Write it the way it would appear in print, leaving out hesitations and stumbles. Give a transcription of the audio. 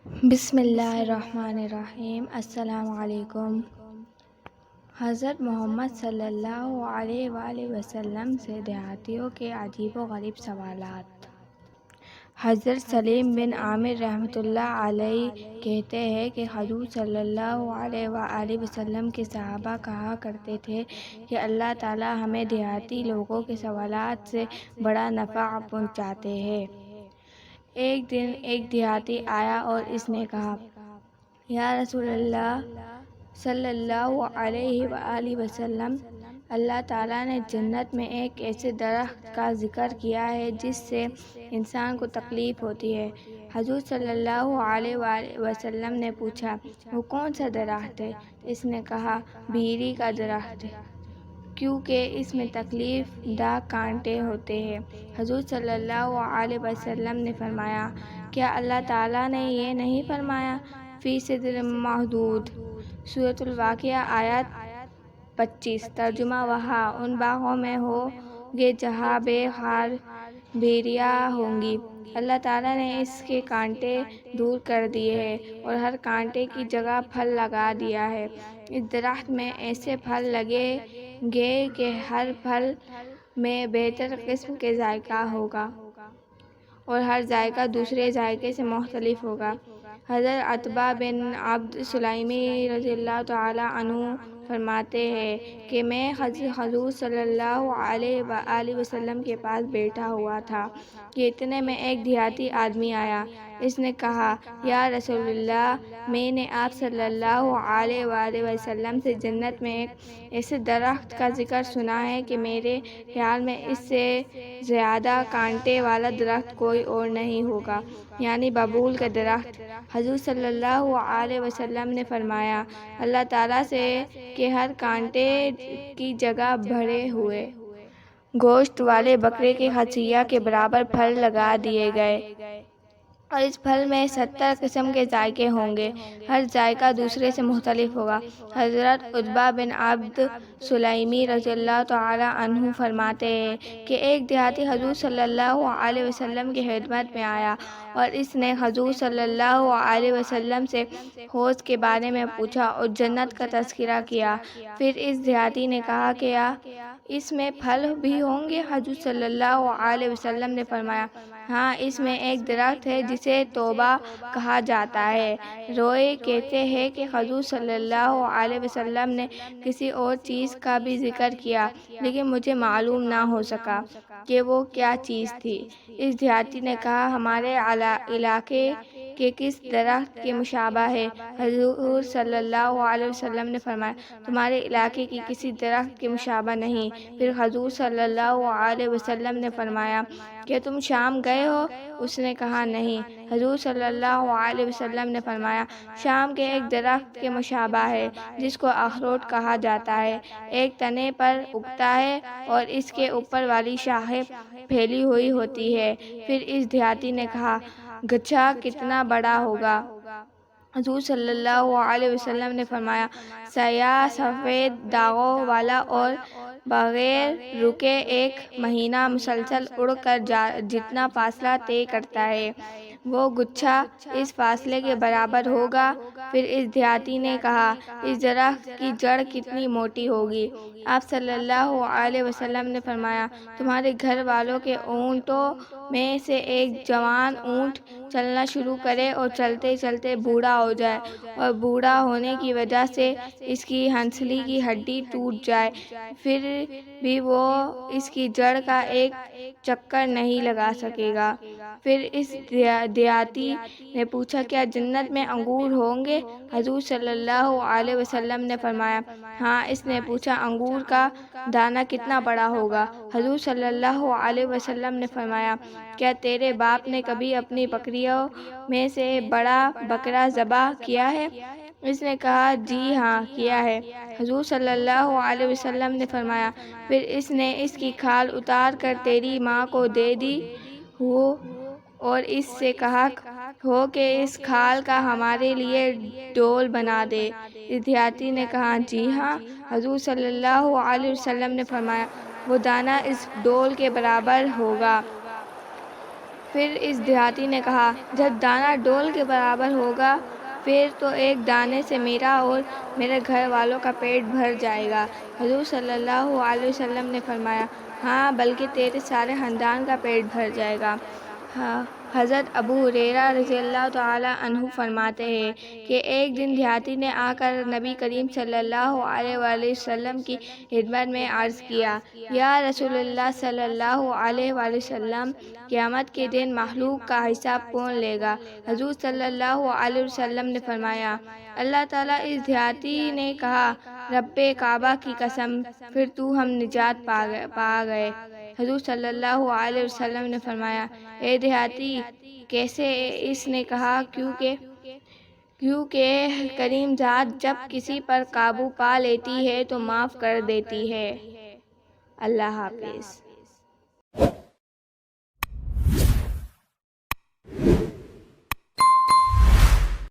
بسم اللہ الرحمن الرحیم۔ السلام علیکم۔ حضرت محمد صلی اللہ علیہ وآلہ وسلم سے دیہاتیوں کے عجیب و غریب سوالات۔ حضرت سلیم بن عامر رحمۃ اللہ علیہ کہتے ہیں کہ حضور صلی اللہ علیہ وآلہ وسلم کے صحابہ کہا کرتے تھے کہ اللہ تعالی ہمیں دیہاتی لوگوں کے سوالات سے بڑا نفع پہنچاتے ہیں۔ ایک دن ایک دیہاتی آیا اور اس نے کہا، یا رسول اللہ صلی اللہ علیہ وآلہ وسلم، اللہ تعالیٰ نے جنت میں ایک ایسے درخت کا ذکر کیا ہے جس سے انسان کو تکلیف ہوتی ہے۔ حضور صلی اللہ علیہ وآلہ وسلم نے پوچھا، وہ کون سا درخت ہے؟ اس نے کہا، بیری کا درخت، کیونکہ اس میں تکلیف دہ کانٹے ہوتے ہیں۔ حضور صلی اللہ علیہ وسلم نے فرمایا، کیا اللہ تعالیٰ نے یہ نہیں فرمایا، فی سدر مخضود؟ سورۃ الواقعہ آیت 25۔ ترجمہ، وہاں ان باغوں میں ہوں گے جہاں بے خار بیریاں ہوں گی۔ اللہ تعالیٰ نے اس کے کانٹے دور کر دیے ہیں اور ہر کانٹے کی جگہ پھل لگا دیا ہے۔ اس درخت میں ایسے پھل لگیں گے کہ ہر پھل میں بہتر قسم کے ذائقہ ہوگا اور ہر ذائقہ دوسرے ذائقے سے مختلف ہوگا۔ حضرت عتبہ بن عبد سلیمی رضی اللہ تعالیٰ عنہ فرماتے ہیں کہ میں حضور صلی اللہ علیہ وآلہ وسلم کے پاس بیٹھا ہوا تھا کہ اتنے میں ایک دیہاتی آدمی آیا۔ اس نے کہا، یا رسول اللہ، میں نے آپ صلی اللہ علیہ وآلہ وسلم سے جنت میں ایک ایسے درخت کا ذکر سنا ہے کہ میرے خیال میں اس سے زیادہ کانٹے والا درخت کوئی اور نہیں ہوگا، یعنی ببول کا درخت۔ حضور صلی اللہ علیہ وسلم نے فرمایا، اللہ تعالیٰ سے کہ ہر کانٹے کی جگہ بھرے ہوئے گوشت والے بکرے کے خصیہ کے برابر پھل لگا دیے گئے اور اس پھل میں 70 قسم کے ذائقے ہوں گے، ہر ذائقہ دوسرے سے مختلف ہوگا۔ حضرت عتبہ بن عبد سلیمی رضی اللہ تعالیٰ عنہ فرماتے ہیں کہ ایک دیہاتی حضور صلی اللہ علیہ وسلم کی خدمت میں آیا اور اس نے حضور صلی اللہ علیہ وسلم سے حوض کے بارے میں پوچھا اور جنت کا تذکرہ کیا۔ پھر اس دیہاتی نے کہا، کیا اس میں پھل بھی ہوں گے؟ حضور صلی اللہ علیہ وسلم نے فرمایا، ہاں، اس میں ایک درخت ہے جسے توبہ کہا جاتا ہے۔ روئے کہتے ہیں کہ حضور صلی اللہ علیہ وسلم نے کسی اور چیز کا بھی ذکر کیا، لیکن مجھے معلوم نہ ہو سکا کہ وہ کیا چیز تھی۔ اس دیہاتی نے کہا، ہمارے علاقے کے کس درخت کے مشابہ ہے؟ حضور صلی اللہ علیہ وسلم نے فرمایا، تمہارے علاقے کی کسی درخت کے مشابہ نہیں۔ پھر حضور صلی اللہ علیہ وسلم نے فرمایا، کیا تم شام گئے ہو؟ اس نے کہا، نہیں۔ حضور صلی اللہ علیہ وسلم نے فرمایا، شام کے ایک درخت کے مشابہ ہے جس کو اخروٹ کہا جاتا ہے، ایک تنے پر اگتا ہے اور اس کے اوپر والی شاخیں پھیلی ہوئی ہوتی ہے۔ پھر اس دیہاتی نے کہا، گچھا کتنا بڑا ہوگا؟ حضور صلی اللہ علیہ وسلم نے فرمایا، سیاہ سفید داغوں والا اور بغیر رکے ایک مہینہ مسلسل اڑ کر جتنا فاصلہ طے کرتا ہے، وہ گچھا اس فاصلے کے برابر ہوگا۔ پھر اس دیہاتی نے کہا، اس درخت کی جڑ کتنی موٹی ہوگی؟ آپ صلی اللہ علیہ وسلم نے فرمایا، تمہارے گھر والوں کے اونٹوں میں سے ایک جوان اونٹ چلنا شروع کرے اور چلتے چلتے بوڑھا ہو جائے اور بوڑھا ہونے کی وجہ سے اس کی ہنسلی کی ہڈی ٹوٹ جائے، پھر بھی وہ اس کی جڑ کا ایک چکر نہیں لگا سکے گا۔ پھر اس دیہاتی نے پوچھا، کیا جنت میں انگور ہوں گے؟ حضور صلی اللہ علیہ وسلم نے فرمایا، ہاں۔ اس نے پوچھا، انگور کا دانہ کتنا بڑا ہوگا؟ حضور صلی اللہ علیہ وسلم نے فرمایا، کیا تیرے باپ نے کبھی اپنی بکریوں میں سے بڑا بکرا ذبح کیا ہے؟ اس نے کہا، جی ہاں، کیا ہے۔ حضور صلی اللہ علیہ وسلم نے فرمایا، پھر اس نے اس کی کھال اتار کر تیری ماں کو دے دی ہو اور اس سے کہا ہو کہ اس کھال کا ہمارے لیے ڈول بنا دے؟ اس دیہاتی نے کہا، جی ہاں۔ حضور صلی اللہ علیہ وسلم نے فرمایا، وہ دانہ اس ڈول کے برابر ہوگا۔ پھر اس دیہاتی نے کہا، جب دانہ ڈول کے برابر ہوگا پھر تو ایک دانے سے میرا اور میرے گھر والوں کا پیٹ بھر جائے گا۔ حضور صلی اللہ علیہ وسلم نے فرمایا، ہاں بلکہ تیرے سارے خاندان کا پیٹ بھر جائے گا۔ حضرت ابو ہریرہ رضی اللہ تعالی عنہ فرماتے ہیں کہ ایک دن دیہاتی نے آ کر نبی کریم صلی اللہ علیہ وآلہ وسلم کی خدمت میں عرض کیا، یا رسول اللہ صلی اللہ علیہ وآلہ وسلم، قیامت کے دن مخلوق کا حساب کون لے گا؟ حضور صلی اللہ علیہ وسلم نے فرمایا، اللہ تعالیٰ۔ اس دیہاتی نے کہا، رب کعبہ کی قسم، پھر تو ہم نجات پا گئے۔ حضور صلی اللہ علیہ وسلم نے فرمایا، اے دیہاتی، کیسے؟ اس نے کہا، کیونکہ کریم ذات جب کسی پر قابو پا لیتی ہے تو معاف کر دیتی ہے۔ اللہ حافظ۔